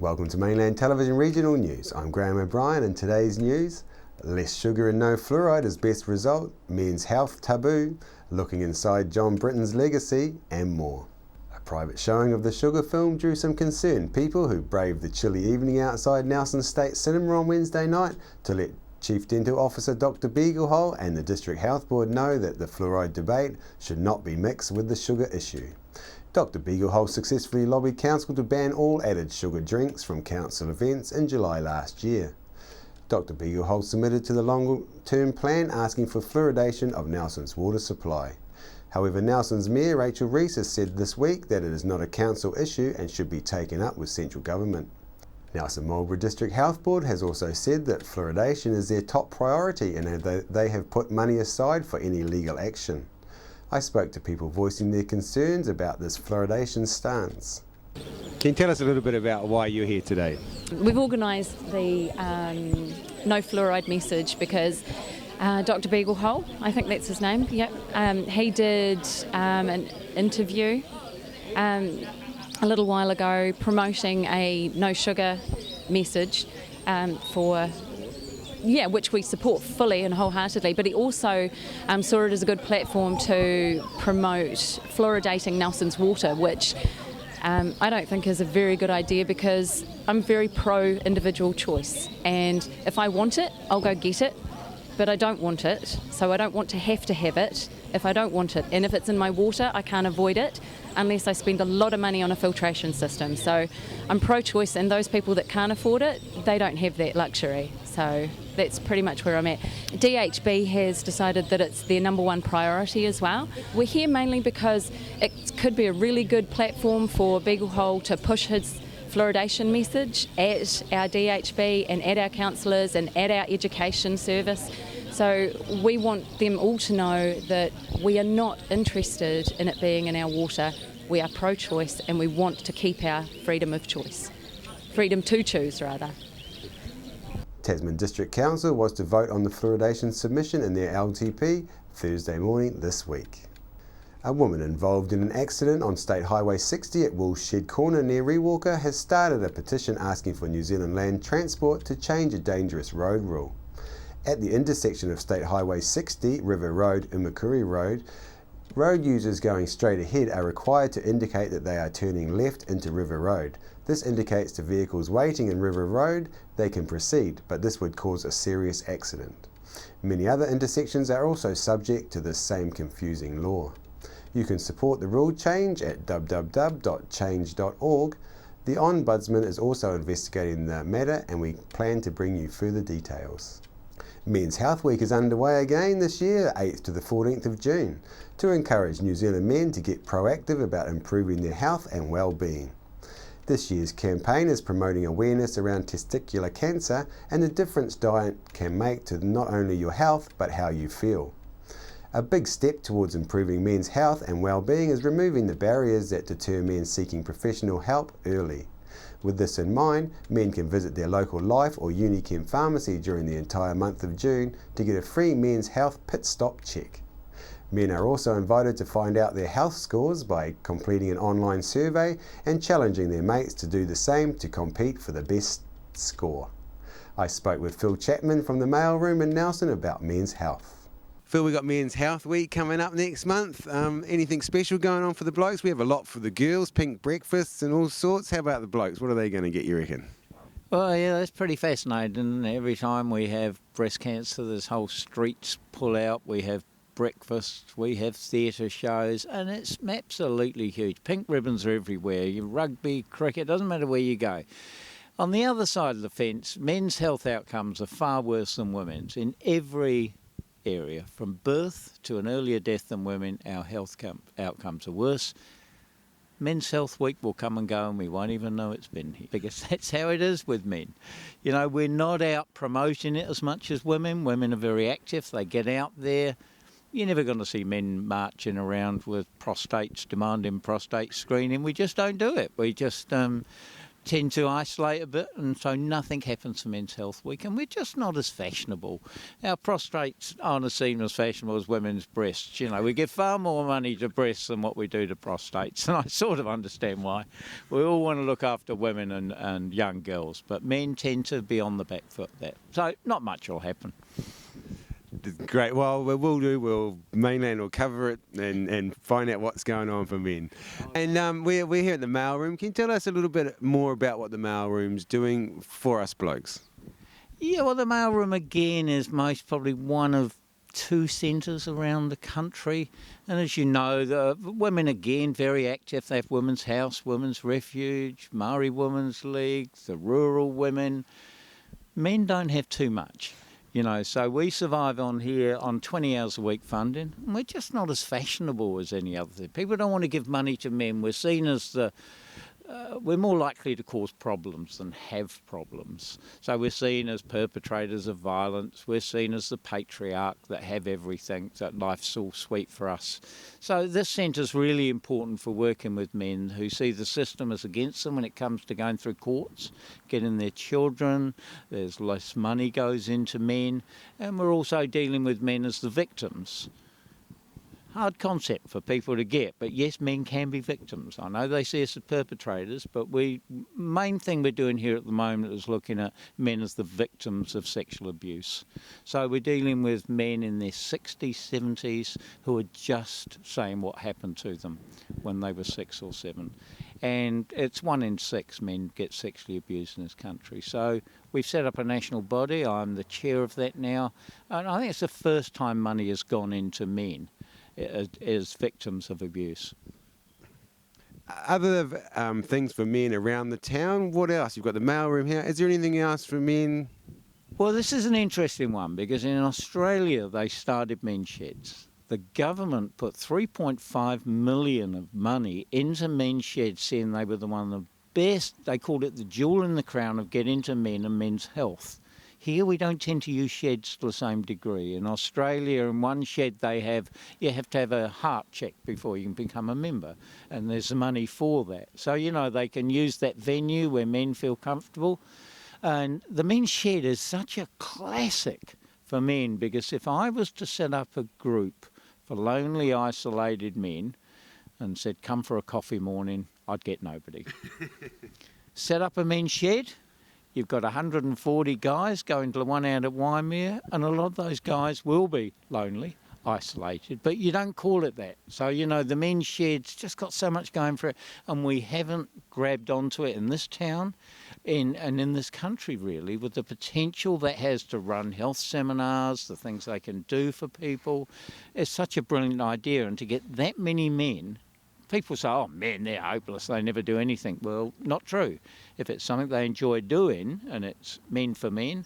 Welcome to Mainland Television Regional News. I'm Graham O'Brien and today's news: less sugar and no fluoride as best result, men's health taboo, looking inside John Britton's legacy, and more. A private showing of the Sugar film drew some concerned people who braved the chilly evening outside Nelson State Cinema on Wednesday night to let Chief Dental Officer Dr. Beaglehole and the District Health Board know that the fluoride debate should not be mixed with the sugar issue. Dr. Beaglehole successfully lobbied Council to ban all added sugar drinks from Council events in July last year. Dr. Beaglehole submitted to the long-term plan asking for fluoridation of Nelson's water supply. However, Nelson's Mayor Rachel Rees has said this week that it is not a council issue and should be taken up with central government. Nelson Marlborough District Health Board has also said that fluoridation is their top priority and they have put money aside for any legal action. I spoke to people voicing their concerns about this fluoridation stance. Can you tell us a little bit about why you're here today? We've organised the no fluoride message because Dr. Beaglehole, I think that's his name, he did an interview a little while ago promoting a no sugar message which we support fully and wholeheartedly, but he also saw it as a good platform to promote fluoridating Nelson's water, which I don't think is a very good idea because I'm very pro-individual choice, and if I want it, I'll go get it, but I don't want it, so I don't want to have it if I don't want it, and if it's in my water, I can't avoid it unless I spend a lot of money on a filtration system. So I'm pro-choice, and those people that can't afford it, they don't have that luxury. So that's pretty much where I'm at. DHB has decided that it's their number one priority as well. We're here mainly because it could be a really good platform for Beaglehole to push his fluoridation message at our DHB and at our councillors and at our education service. So we want them all to know that we are not interested in it being in our water. We are pro-choice and we want to keep our freedom of choice. Freedom to choose, rather. Tasman District Council was to vote on the fluoridation submission in their LTP Thursday morning this week. A woman involved in an accident on State Highway 60 at Woolshed Corner near Rewalker has started a petition asking for New Zealand Land Transport to change a dangerous road rule. At the intersection of State Highway 60, River Road, Umakuri Road, road users going straight ahead are required to indicate that they are turning left into River Road. This indicates to vehicles waiting in River Road they can proceed, but this would cause a serious accident. Many other intersections are also subject to this same confusing law. You can support the rule change at www.change.org. The Ombudsman is also investigating the matter and we plan to bring you further details. Men's Health Week is underway again this year, 8th to the 14th of June, to encourage New Zealand men to get proactive about improving their health and well-being. This year's campaign is promoting awareness around testicular cancer and the difference diet can make to not only your health but how you feel. A big step towards improving men's health and well-being is removing the barriers that deter men seeking professional help early. With this in mind, men can visit their local Life or Unichem pharmacy during the entire month of June to get a free men's health pit stop check. Men are also invited to find out their health scores by completing an online survey and challenging their mates to do the same to compete for the best score. I spoke with Phil Chapman from the mailroom in Nelson about men's health. Phil, we've got Men's Health Week coming up next month. Anything special going on for the blokes? We have a lot for the girls, pink breakfasts and all sorts. How about the blokes? What are they going to get, you reckon? Well, yeah, that's pretty fascinating. Every time we have breast cancer, there's whole streets pull out. We have breakfasts, we have theatre shows, and it's absolutely huge. Pink ribbons are everywhere. Rugby, cricket, doesn't matter where you go. On the other side of the fence, men's health outcomes are far worse than women's. In every area, from birth to an earlier death than women, our health outcomes are worse. Men's Health Week will come and go and we won't even know it's been here because that's how it is with men. You know, we're not out promoting it as much as women. Women are very active, they get out there. You're never going to see men marching around with prostates, demanding prostate screening. We just don't do it. We just tend to isolate a bit, and so nothing happens for Men's Health Week, and we're just not as fashionable. Our prostrates aren't seen as fashionable as women's breasts. You know, we give far more money to breasts than what we do to prostates, and I sort of understand why. We all want to look after women and young girls, but men tend to be on the back foot there. So not much will happen. Great. Well, we'll do. Mainland will cover it and find out what's going on for men. And we're here at the mailroom. Can you tell us a little bit more about what the mailroom's doing for us blokes? Yeah, well, the mailroom again is most probably one of 2 centres around the country, and as you know, the women again very active. They have Women's House, Women's Refuge, Māori Women's League, the rural women. Men don't have too much. You know, so we survive on here on 20 hours a week funding, and we're just not as fashionable as any other thing. People don't want to give money to men. We're seen as we're more likely to cause problems than have problems. So we're seen as perpetrators of violence. We're seen as the patriarch that have everything, that life's all sweet for us. So this centre's really important for working with men who see the system as against them when it comes to going through courts, getting their children. There's less money goes into men, and we're also dealing with men as the victims. Hard concept for people to get, but yes, men can be victims. I know they see us as perpetrators, but main thing we're doing here at the moment is looking at men as the victims of sexual abuse. So we're dealing with men in their 60s, 70s who are just saying what happened to them when they were 6 or 7. And it's 1 in 6 men get sexually abused in this country. So we've set up a national body. I'm the chair of that now, and I think it's the first time money has gone into men as victims of abuse. Other things for men around the town, what else? You've got the mailroom here. Is there anything else for men? Well, this is an interesting one because in Australia they started men's sheds. The government put 3.5 million of money into men's sheds, saying they were one of the best, they called it the jewel in the crown of getting into men and men's health. Here we don't tend to use sheds to the same degree. In Australia, in one shed you have to have a heart check before you can become a member, and there's money for that. So, you know, they can use that venue where men feel comfortable. And the men's shed is such a classic for men, because if I was to set up a group for lonely, isolated men and said, come for a coffee morning, I'd get nobody. Set up a men's shed. You've got 140 guys going to the one out at Waimea, and a lot of those guys will be lonely, isolated, but you don't call it that. So, you know, the men's shed's just got so much going for it, and we haven't grabbed onto it in this town and in this country, really, with the potential that has to run health seminars, the things they can do for people. It's such a brilliant idea, and to get that many men. People say, oh, men, they're hopeless, they never do anything. Well, not true. If it's something they enjoy doing and it's men for men,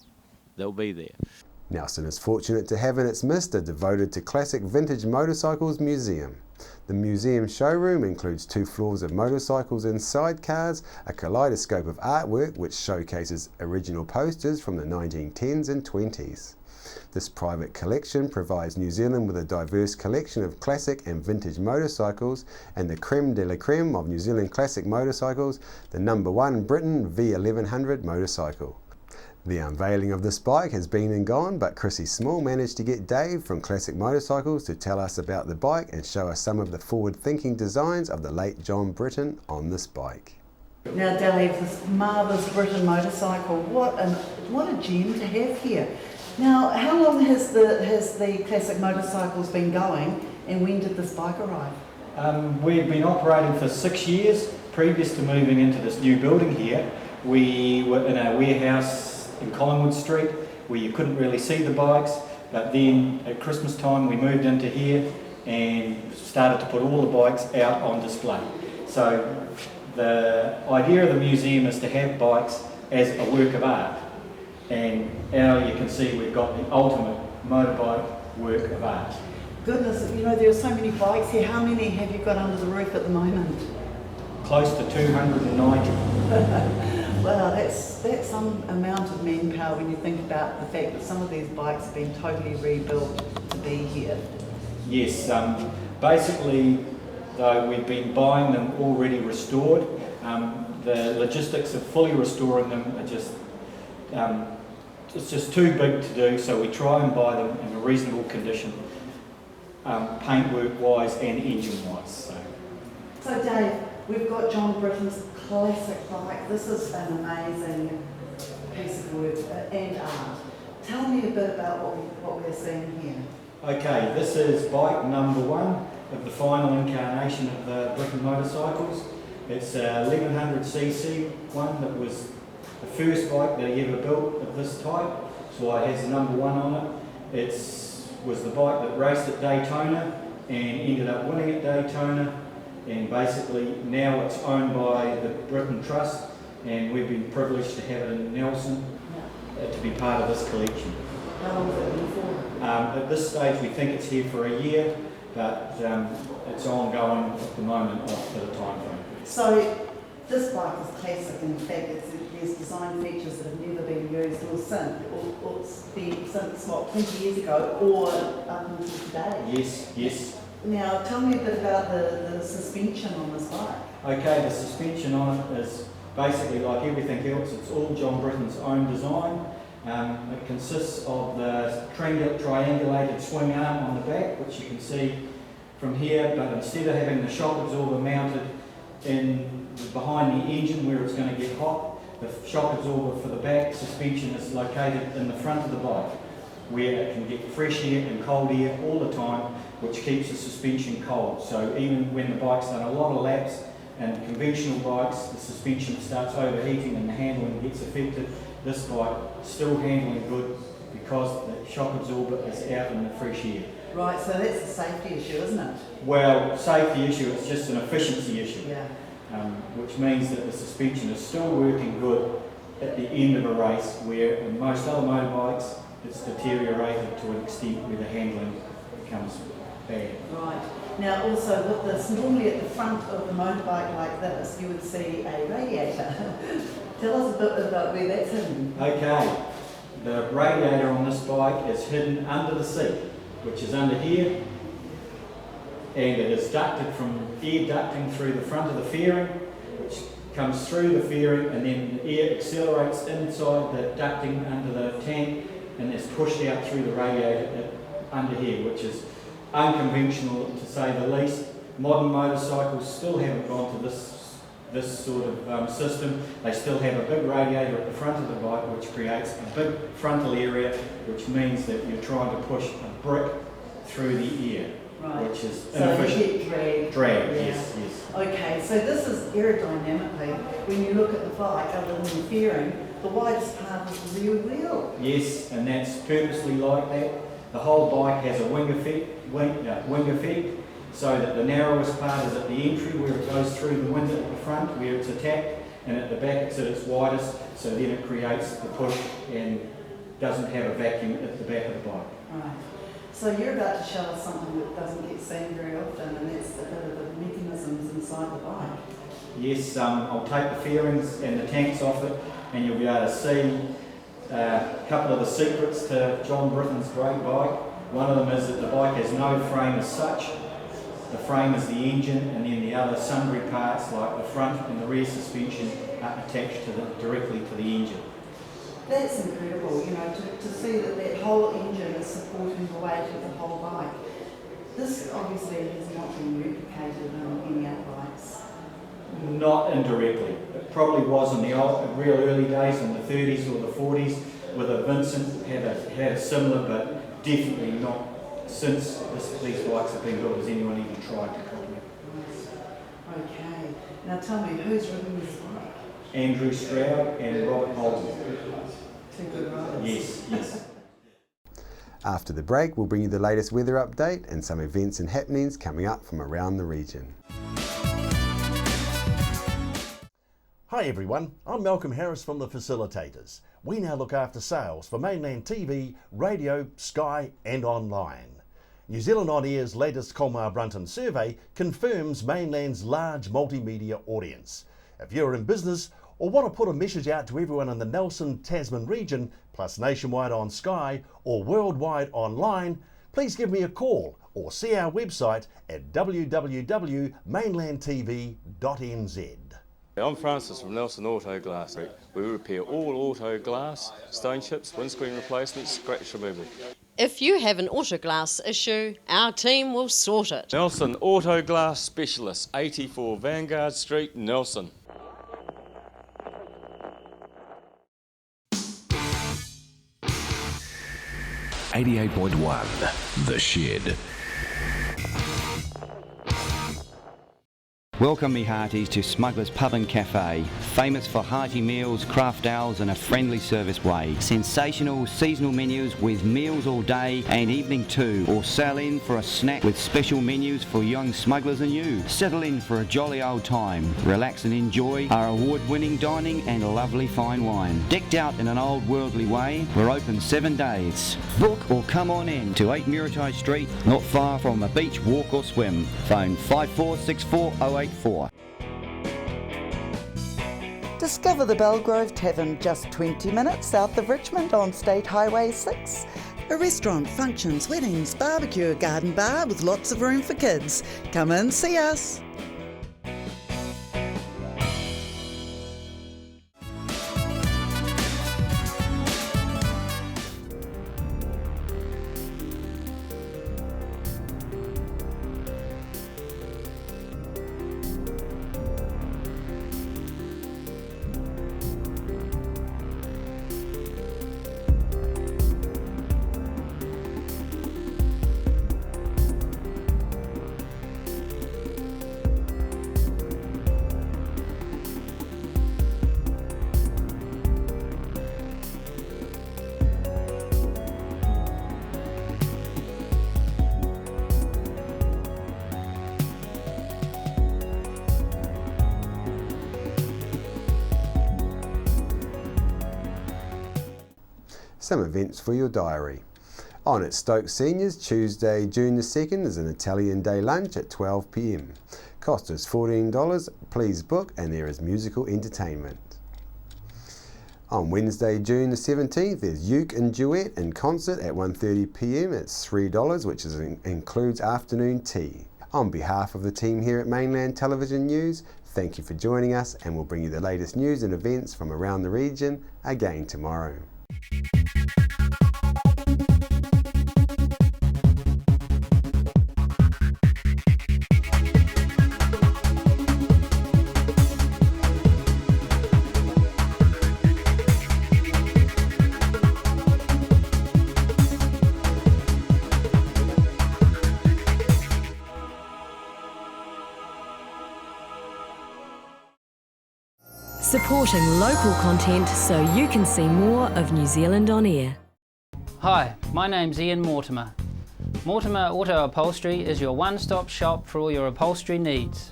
they'll be there. Nelson is fortunate to have in its midst a devoted to classic vintage motorcycles museum. The museum showroom includes 2 floors of motorcycles and sidecars, a kaleidoscope of artwork which showcases original posters from the 1910s and 20s. This private collection provides New Zealand with a diverse collection of classic and vintage motorcycles and the creme de la creme of New Zealand classic motorcycles, the #1 Britten V1100 motorcycle. The unveiling of this bike has been and gone, but Chrissy Small managed to get Dave from Classic Motorcycles to tell us about the bike and show us some of the forward-thinking designs of the late John Britten on this bike. Now Dave, this marvellous Britten motorcycle, what a gem to have here. Now, how long has the Classic Motorcycles been going, and when did this bike arrive? We've been operating for 6 years. Previous to moving into this new building here, we were in a warehouse in Collingwood Street where you couldn't really see the bikes, but then at Christmas time we moved into here and started to put all the bikes out on display. So the idea of the museum is to have bikes as a work of art. And now you can see we've got the ultimate motorbike work of art. Goodness, you know, there are so many bikes here. How many have you got under the roof at the moment? Close to 290. Well, that's some amount of manpower when you think about the fact that some of these bikes have been totally rebuilt to be here. Yes, basically though we've been buying them already restored. The logistics of fully restoring them are just, it's just too big to do, so we try and buy them in a reasonable condition, paintwork wise and engine wise. So Dave, we've got John Britton's classic bike. This is an amazing piece of work and art. Tell me a bit about what we're seeing here. Okay, this is bike number 1 of the final incarnation of the Britten motorcycles. It's a 1100cc one that was the first bike they ever built of this type, so it has the number 1 on it. It was the bike that raced at Daytona and ended up winning at Daytona, and basically now it's owned by the Britten Trust, and we've been privileged to have it in Nelson to be part of this collection. How long has it been for? At this stage we think it's here for a year, but it's ongoing at the moment for the time frame. So this bike is classic. In fact, there's design features that have never been used or it's been since what, 20 years ago or up until today. Yes, yes. Now tell me a bit about the suspension on this bike. Okay, the suspension on it is basically like everything else. It's all John Britton's own design. It consists of the triangulated swing arm on the back, which you can see from here, but instead of having the shock absorber mounted behind the engine where it's going to get hot, the shock absorber for the back suspension is located in the front of the bike, where it can get fresh air and cold air all the time, which keeps the suspension cold. So even when the bike's done a lot of laps, and conventional bikes, the suspension starts overheating and the handling gets affected, this bike is still handling good because the shock absorber is out in the fresh air. Right, so that's a safety issue, isn't it? Well, safety issue, it's just an efficiency issue. Yeah. Which means that the suspension is still working good at the end of a race, where in most other motorbikes it's deteriorated to an extent where the handling becomes bad. Right. Now also with this, normally at the front of the motorbike like this, you would see a radiator. Tell us a bit about where that's hidden. Okay, the radiator on this bike is hidden under the seat, which is under here, and it is ducted from air ducting through the front of the fairing, which comes through the fairing, and then the air accelerates inside the ducting under the tank and is pushed out through the radiator under here, which is unconventional to say the least. Modern motorcycles still haven't gone to this sort of system. They still have a big radiator at the front of the bike, which creates a big frontal area, which means that you're trying to push a brick through the air, right, which is inefficient. So you get drag, yeah. yes, yes. Okay, so this is aerodynamically, when you look at the bike, other than the fairing, the widest part is the rear wheel. Yes, and that's purposely like that. The whole bike has a wing effect, so that the narrowest part is at the entry where it goes through the window at the front where it's attacked, and at the back it's at its widest, so then it creates the push and doesn't have a vacuum at the back of the bike. Right. So you're about to show us something that doesn't get seen very often, and that's a bit of the mechanisms inside the bike. Yes, I'll take the fairings and the tanks off it, and you'll be able to see a couple of the secrets to John Britton's great bike. One of them is that the bike has no frame as such. The frame is the engine, and then the other sundry parts like the front and the rear suspension are attached directly to the engine. That's incredible, you know, to see that whole engine is supporting the weight of the whole bike. This obviously has not been replicated on any other bikes. Not indirectly. It probably was in the real early days in the 30s or the 40s, with a Vincent had a similar, but definitely not since these bikes have been built has anyone even tried to copy it. Okay. Now tell me, who's ridden this bike? Andrew Stroud and Robert Holden. Two good riders. Yes, yes. After the break, we'll bring you the latest weather update and some events and happenings coming up from around the region. Hi everyone, I'm Malcolm Harris from the Facilitators. We now look after sales for mainland TV, radio, Sky and online. New Zealand On Air's latest Colmar Brunton survey confirms mainland's large multimedia audience. If you're in business or want to put a message out to everyone in the Nelson, Tasman region, plus nationwide on Sky or worldwide online, please give me a call or see our website at www.mainlandtv.nz. I'm Francis from Nelson Auto Glass. We repair all auto glass, stone chips, windscreen replacements, scratch removal. If you have an auto glass issue, our team will sort it. Nelson Auto Glass Specialists, 84 Vanguard Street, Nelson. .1 The Shed. Welcome me hearties to Smuggler's Pub and Cafe, famous for hearty meals, craft ales and a friendly service way. Sensational seasonal menus with meals all day and evening too, or sail in for a snack with special menus for young smugglers and you. Settle in for a jolly old time, relax and enjoy our award-winning dining and lovely fine wine. Decked out in an old worldly way, we're open 7 days. Book or come on in to 8 Muritai Street, not far from a beach, walk or swim. Phone 546408. Discover the Belgrove Tavern, just 20 minutes south of Richmond on State Highway 6. A restaurant, functions, weddings, barbecue, a garden bar with lots of room for kids. Come and see us. Some events for your diary. On at Stoke Seniors, Tuesday, June the 2nd, is an Italian day lunch at 12 p.m. Cost is $14. Please book, and there is musical entertainment. On Wednesday, June the 17th, there's Uke and Duet in concert at 1:30 p.m. It's $3, which includes afternoon tea. On behalf of the team here at Mainland Television News, thank you for joining us, and we'll bring you the latest news and events from around the region again tomorrow. Supporting local content so you can see more of New Zealand on air. Hi, my name's Ian Mortimer. Mortimer Auto Upholstery is your one-stop shop for all your upholstery needs.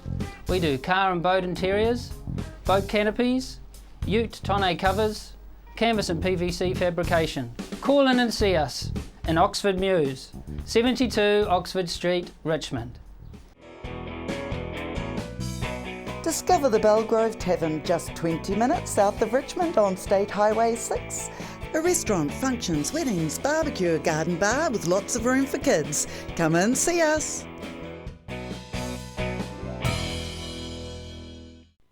We do car and boat interiors, boat canopies, ute tonneau covers, canvas and PVC fabrication. Call in and see us in Oxford Mews, 72 Oxford Street, Richmond. Discover the Belgrove Tavern, just 20 minutes south of Richmond on State Highway 6. A restaurant, functions, weddings, barbecue, a garden bar with lots of room for kids. Come and see us.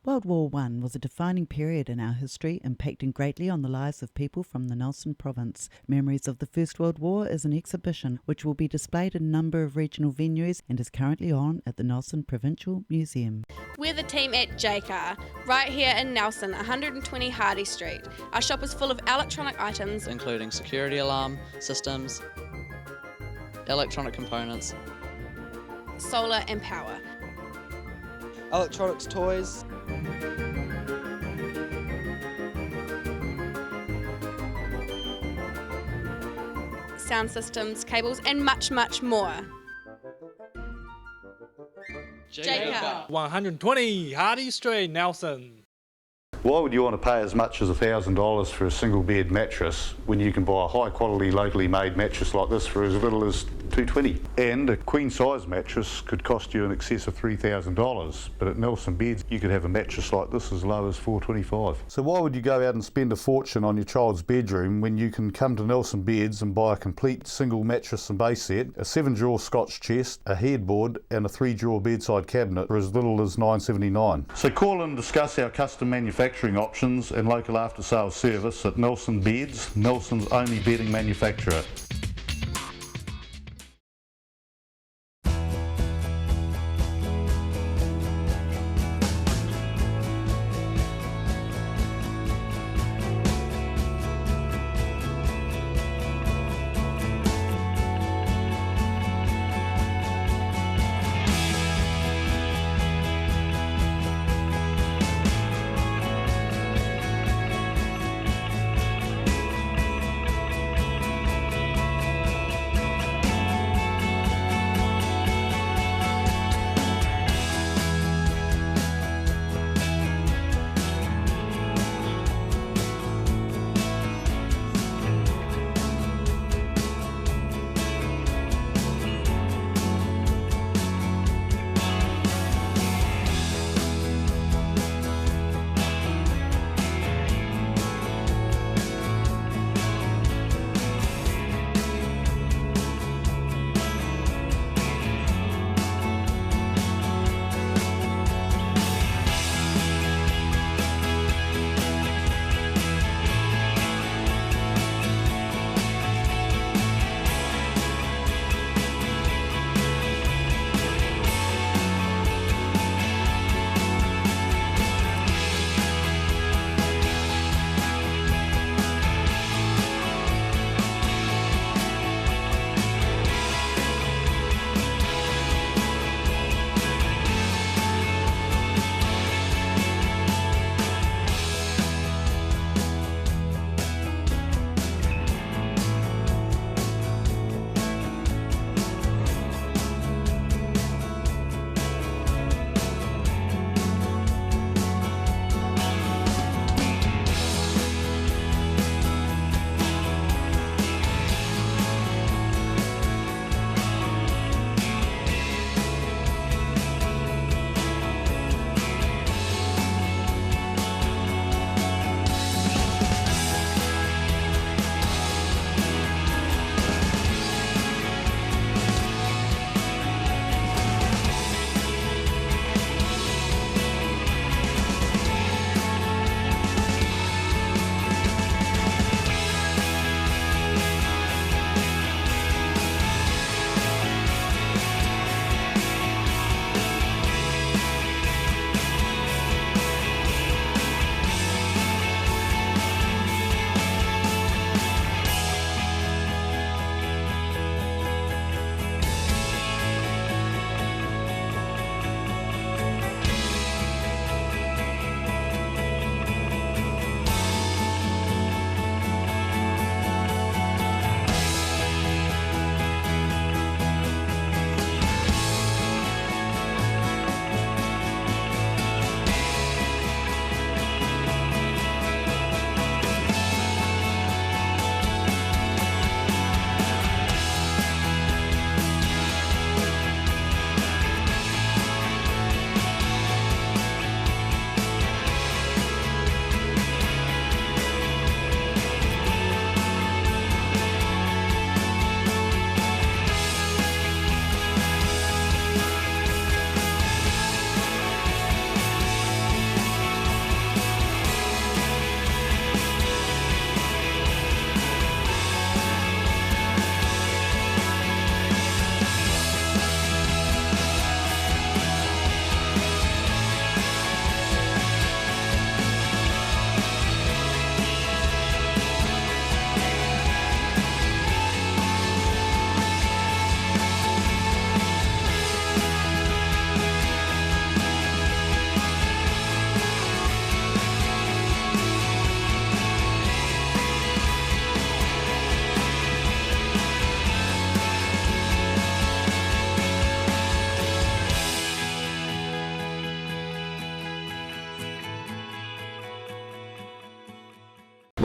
World War I was a defining period in our history, impacting greatly on the lives of people from the Nelson province. Memories of the First World War is an exhibition which will be displayed in a number of regional venues and is currently on at the Nelson Provincial Museum. We're the team at JCar, right here in Nelson, 120 Hardy Street. Our shop is full of electronic items, including security alarm systems, electronic components, solar and power, electronics toys, sound systems, cables, and much, much more. JCar. 120 Hardy Street, Nelson. Why would you want to pay as much as $1,000 for a single bed mattress when you can buy a high quality locally made mattress like this for as little as $220? And a queen size mattress could cost you in excess of $3,000, but at Nelson Beds you could have a mattress like this as low as $425. So why would you go out and spend a fortune on your child's bedroom when you can come to Nelson Beds and buy a complete single mattress and base set, a 7-drawer Scotch chest, a headboard and a 3-drawer bedside cabinet for as little as $979? So call and discuss our custom manufacturing options and local after sales service at Nelson Beds, Nelson's only bedding manufacturer.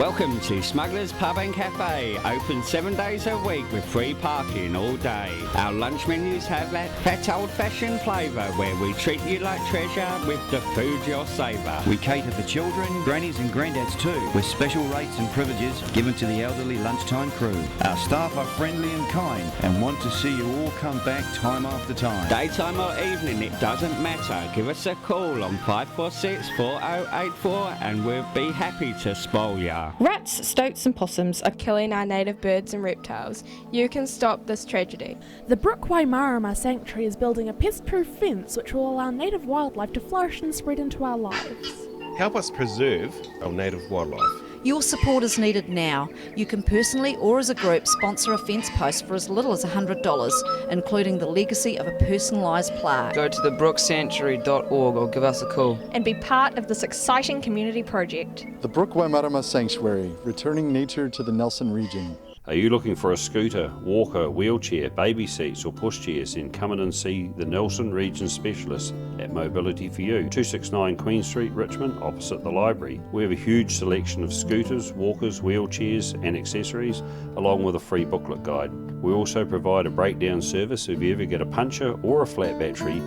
Welcome to Smugglers Pub and Cafe, open 7 days a week with free parking all day. Our lunch menus have that fat old-fashioned flavour where we treat you like treasure with the food you'll savour. We cater for children, grannies and granddads too, with special rates and privileges given to the elderly lunchtime crew. Our staff are friendly and kind and want to see you all come back time after time. Daytime or evening, it doesn't matter. Give us a call on 546 4084 and we'll be happy to spoil ya. Rats, stoats and possums are killing our native birds and reptiles. You can stop this tragedy. The Brookway Marama Sanctuary is building a pest-proof fence which will allow native wildlife to flourish and spread into our lives. Help us preserve our native wildlife. Your support is needed now. You can personally or as a group sponsor a fence post for as little as $100, including the legacy of a personalised plaque. Go to thebrooksanctuary.org or give us a call. And be part of this exciting community project. The Brookway Marama Sanctuary, returning nature to the Nelson region. Are you looking for a scooter, walker, wheelchair, baby seats or pushchairs? Then come in and see the Nelson Region Specialist at Mobility for You, 269 Queen Street, Richmond, opposite the library. We have a huge selection of scooters, walkers, wheelchairs and accessories, along with a free booklet guide. We also provide a breakdown service if you ever get a puncture or a flat battery.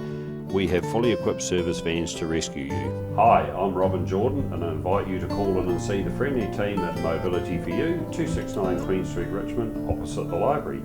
We have fully equipped service vans to rescue you. Hi, I'm Robin Jordan and I invite you to call in and see the friendly team at Mobility for You, 269 Queen Street, Richmond, opposite the library.